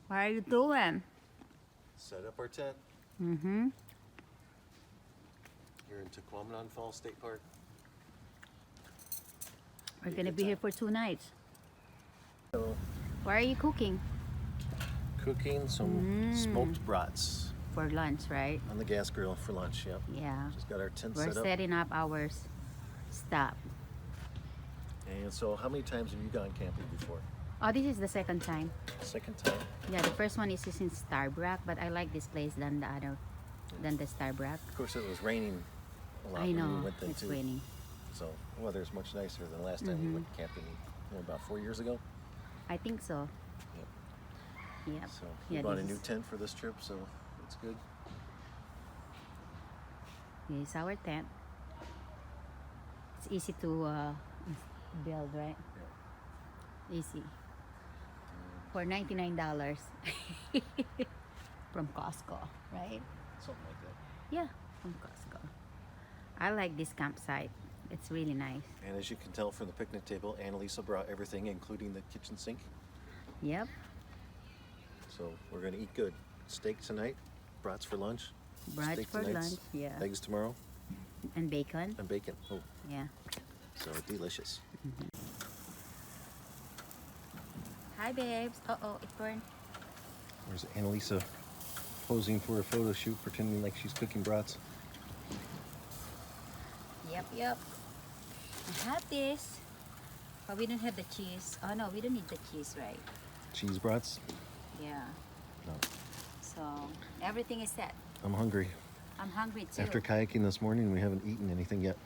What are you doing? Set up our tent. Mm-hmm. Here in Tahquamenon Falls State Park. We're Be a gonna good be here time. for 2 nights. So, What are you cooking? cooking some smoked brats For lunch, right? on the gas grill for lunch. Yep. Yeah. Just got our tent We're set up. setting up our stop. And so, how many times have you gone camping before? Oh, this is the second time. Second time. Yeah, the first one is in Starbuck, but I like this place than the Starbuck. Of course, it was raining a lot I when we know, went then it's too. raining. So, weather's much nicer than the last time we went camping. About 4 years ago. I think so. Yep. Yep. So we Yeah, bought a this new is- tent for this trip, so it's good. This is our tent. It's easy to build, right? Easy. For $99 from Costco, right? Something like that. Yeah, from Costco. I like this campsite. It's really nice. And as you can tell from the picnic table, Annalisa brought everything, including the kitchen sink. Yep. So we're gonna eat good. Steak tonight, brats for lunch. Brats steak for tonight, lunch, yeah. Eggs tomorrow, And bacon. and bacon. Oh, Yeah. so delicious. Hi, babes. Uh-oh, it burned. There's Annalisa posing for a photo shoot, pretending like she's cooking brats. Yep. I have this. But we don't have the cheese. Oh, no, we don't need the cheese, right? Cheese brats. Yeah. No, So, everything is set. I'm hungry. I'm hungry, too. After kayaking this morning, we haven't eaten anything yet.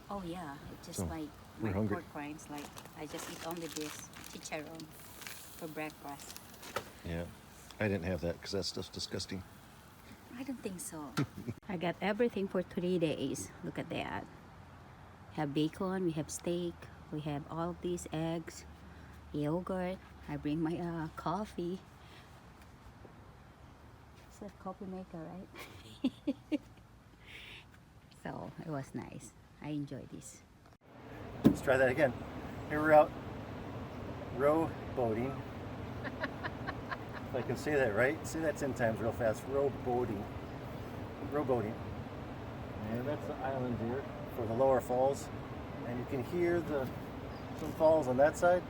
Oh, yeah. It's just So, like we're my hungry. pork rinds. Like, I just eat only this chicharron for breakfast. Yeah, I didn't have that because that stuff's disgusting. I don't think so. I got everything for 3 days. Look at that. Have bacon, we have steak, we have all of these eggs, yogurt. I bring my coffee. It's a coffee maker, right? So it was nice. I enjoyed this. Let's try that again. Here we're out row boating. If I can say that right, say that 10 times real fast. Row boating. Row boating. And that's the island here for the lower falls. And you can hear some falls on that side,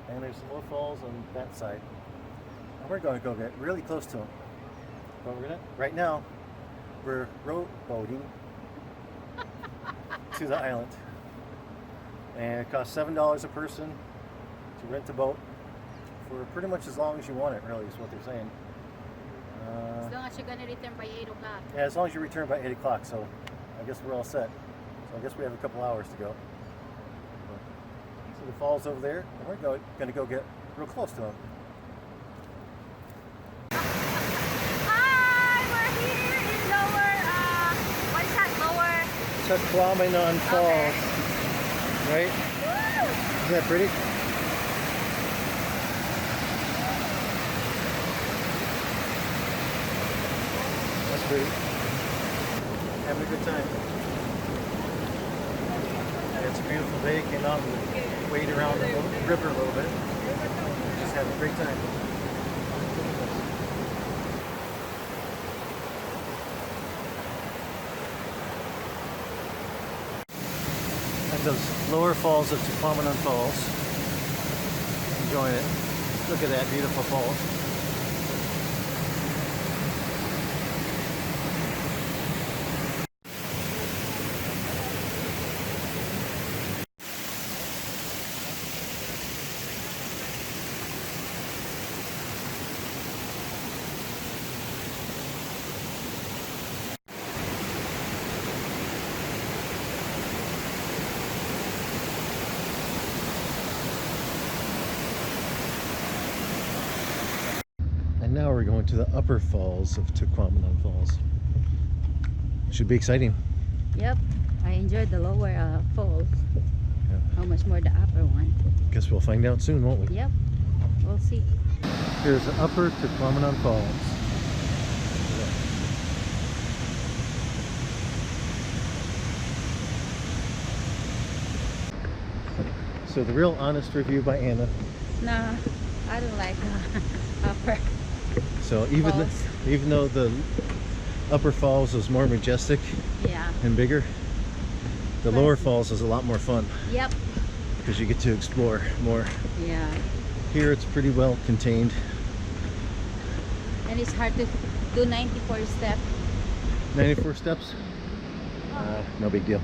and there's some more falls on that side. And we're going to go get really close to them. But right now, we're row boating to the island. And it costs $7 a person to rent a boat for pretty much as long as you want it, really, is what they're saying. As long as you're gonna return by 8 o'clock. Yeah, as long as you return by 8 o'clock, so I guess we're all set. So I guess we have a couple hours to go. See the falls over there, and we're going to go get real close to them. Hi, we're here in lower, what's that, lower? Tahquamenon Falls, right? Woo! Isn't that pretty? That's pretty. Having a good time. Yeah, it's a beautiful day. Came out and wade around the river a little bit. Just having a great time. At those lower falls of Tahquamenon Falls. Enjoying it. Look at that beautiful falls. And now we're going to the upper falls of Tahquamenon Falls. Should be exciting. Yep, I enjoyed the lower falls. Yeah. How much more the upper one? Guess we'll find out soon, won't we? Yep, we'll see. Here's the upper Tahquamenon Falls. So the real honest review by Anna. Nah, I don't like upper So even falls. even though the upper falls is more majestic Yeah. and bigger, the lower falls is a lot more fun Yep. because you get to explore more. Yeah. Here it's pretty well contained. And it's hard to do 94 step. 94 steps? No big deal.